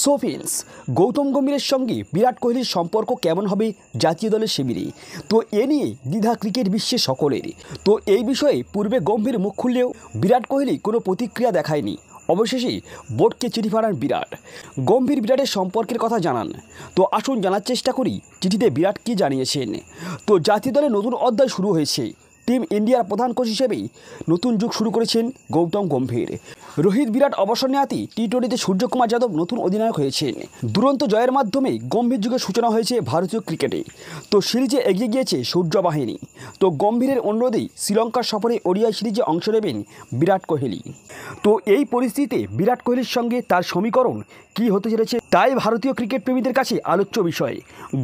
So friends, Gautam গম্ভীরের সঙ্গে বিরাট কোহলির সম্পর্ক কেমন হবে জাতীয় দলের শিবিরে? তো এ নিয়ে দ্বিধা ক্রিকেট বিশ্বে সকলের। তো এই বিষয়ে পূর্বে গম্ভীর মুখ খুললেও বিরাট কোহলি কোনো প্রতিক্রিয়া দেখায়নি। অবশেষে বোর্ডকে চিঠি পাঠান বিরাট। গম্ভীর বিরাটের সম্পর্কের কথা জানান। তো আসুন জানার চেষ্টা করি চিঠিতে বিরাট কী জানিয়েছেন। তো জাতীয় দলের নতুন অধ্যায় শুরু হয়েছে। টিম ইন্ডিয়ার প্রধান কোচ হিসেবেই নতুন যুগ শুরু করেছেন গৌতম গম্ভীর। রোহিত বিরাট অবসর নেওয়াতেই টি-20তে সূর্যকুমার যাদব নতুন অধিনায়ক হয়েছেন। দুরন্ত জয়ের মাধ্যমে গম্ভীর যুগের সূচনা হয়েছে ভারতীয় ক্রিকেটে। তো সিরিজে এগিয়ে গিয়েছে সূর্য বাহিনী। তো গম্ভীরের অনুরোধেই শ্রীলঙ্কার সফরে ওডিআই সিরিজে অংশ নেবেন বিরাট কোহলি। তো এই পরিস্থিতিতে বিরাট কোহলির সঙ্গে তার সমীকরণ কী হতে চলেছে তাই ভারতীয় ক্রিকেট প্রেমীদের কাছে আলোচ্য বিষয়।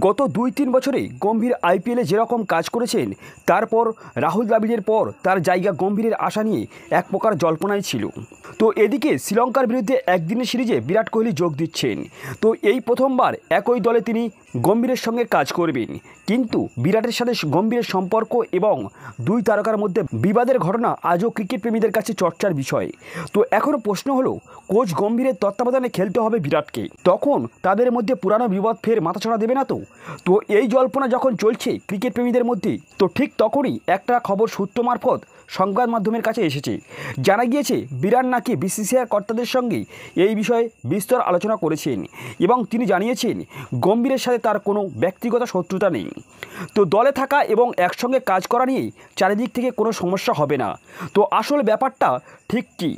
গত 2-3 বছরে গম্ভীর আইপিএলে যেরকম কাজ করেছেন, তারপর রাহুল দ্রাবিড়ের পর তার জায়গা গম্ভীরের আশা নিয়ে এক প্রকার জল্পনাই ছিল। তো এদিকে শ্রীলঙ্কার বিরুদ্ধে একদিনের সিরিজে বিরাট কোহলি যোগ দিচ্ছেন। তো এই প্রথমবার একই দলে তিনি গম্ভীরের সঙ্গে কাজ করবেন। কিন্তু বিরাটের সাথে গম্ভীরের সম্পর্ক এবং দুই তারকার মধ্যে বিবাদের ঘটনা আজও ক্রিকেট প্রেমীদের কাছে চর্চার বিষয়। তো এখনও প্রশ্ন হলো, কোচ গম্ভীরের তত্ত্বাবধানে খেলতে হবে বিরাটকে, তখন তাদের মধ্যে পুরানো বিবাদ ফের মাথাছড়া দেবে না তো? তো এই জল্পনা যখন চলছে ক্রিকেট প্রেমীদের মধ্যে, তো ঠিক তখনই একটা খবর সূত্র মারফত সংবাদ মাধ্যমের কাছে এসেছে। জানা গিয়েছে বিরাট নাকি বিসিসিআই কর্তাদের সঙ্গে এই বিষয়ে বিস্তর আলোচনা করেছেন এবং তিনি জানিয়েছেন গম্ভীরের সাথে তার কোনো ব্যক্তিগত শত্রুতা নেই। তো দলে থাকা এবং একসঙ্গে কাজ করা নিয়ে চারিদিক থেকে কোনো সমস্যা হবে না। তো আসল ব্যাপারটা ঠিক কী?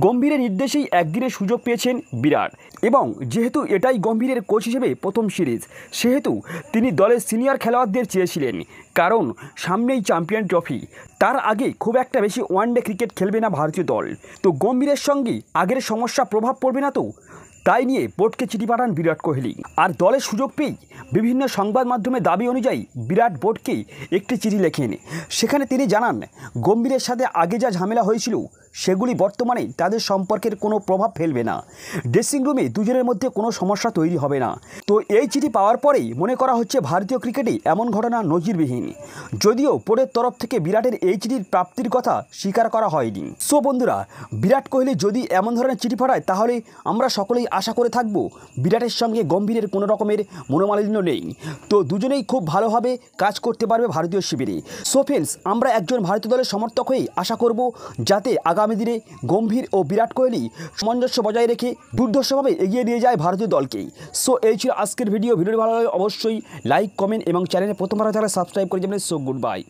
গম্ভীরের নির্দেশেই একদিনের সুযোগ পেয়েছেন বিরাট এবং যেহেতু এটাই গম্ভীরের কোচ হিসেবে প্রথম সিরিজ, সেহেতু তিনি দলের সিনিয়র খেলোয়াড়দের চেয়েছিলেন, কারণ সামনেই চ্যাম্পিয়ন ট্রফি। তার আগে খুব একটা বেশি ওয়ানডে ক্রিকেট খেলবে না ভারতীয় দল। তো গম্ভীরের সঙ্গে আগের সমস্যা প্রভাব পড়বে না তো? তাই নিয়ে বোর্ডকে চিঠি পাঠান বিরাট কোহলি। আর দলের সুযোগ পেয়েই বিভিন্ন সংবাদ মাধ্যমে দাবি অনুযায়ী বিরাট বোর্ডকে একটি চিঠি লেখেন। সেখানে তিনি জানান গম্ভীরের সাথে আগে যা ঝামেলা হয়েছিল সেগুলি বর্তমানে তাদের সম্পর্কের কোনো প্রভাব ফেলবে না। ড্রেসিং রুমে দুজনের মধ্যে কোনো সমস্যা তৈরি হবে না। তো এই চিঠি পাওয়ার পরেই মনে করা হচ্ছে ভারতীয় ক্রিকেটে এমন ঘটনা নজিরবিহীন। যদিও বোর্ডের তরফ থেকে বিরাটের এই চিঠির প্রাপ্তির কথা স্বীকার করা হয়নি। সো বন্ধুরা, বিরাট কোহলি যদি এমন ধরনের চিঠি পাঠায় তাহলে আমরা সকলেই আশা করে থাকব বিরাটের সঙ্গে গম্ভীরের কোনো রকমের মনোমালিন্য নেই। তো দুজনেই খুব ভালোভাবে কাজ করতে পারবে ভারতীয় শিবিরে। সো ফ্রেন্ডস, আমরা একজন ভারতীয় দলের সমর্থক হয়েই আশা করব যাতে আগামী দিনে গম্ভীর ও বিরাট কোহলি সামঞ্জস্য বজায় রেখে দুর্ধর্ষভাবে এগিয়ে নিয়ে যায় ভারতীয় দলকেই। সো এই ছিল আজকের ভিডিওটি ভালো লাগলে অবশ্যই লাইক, কমেন্ট এবং চ্যানেলে প্রথমবার থাকলে সাবস্ক্রাইব করে যাবেন। So good bye.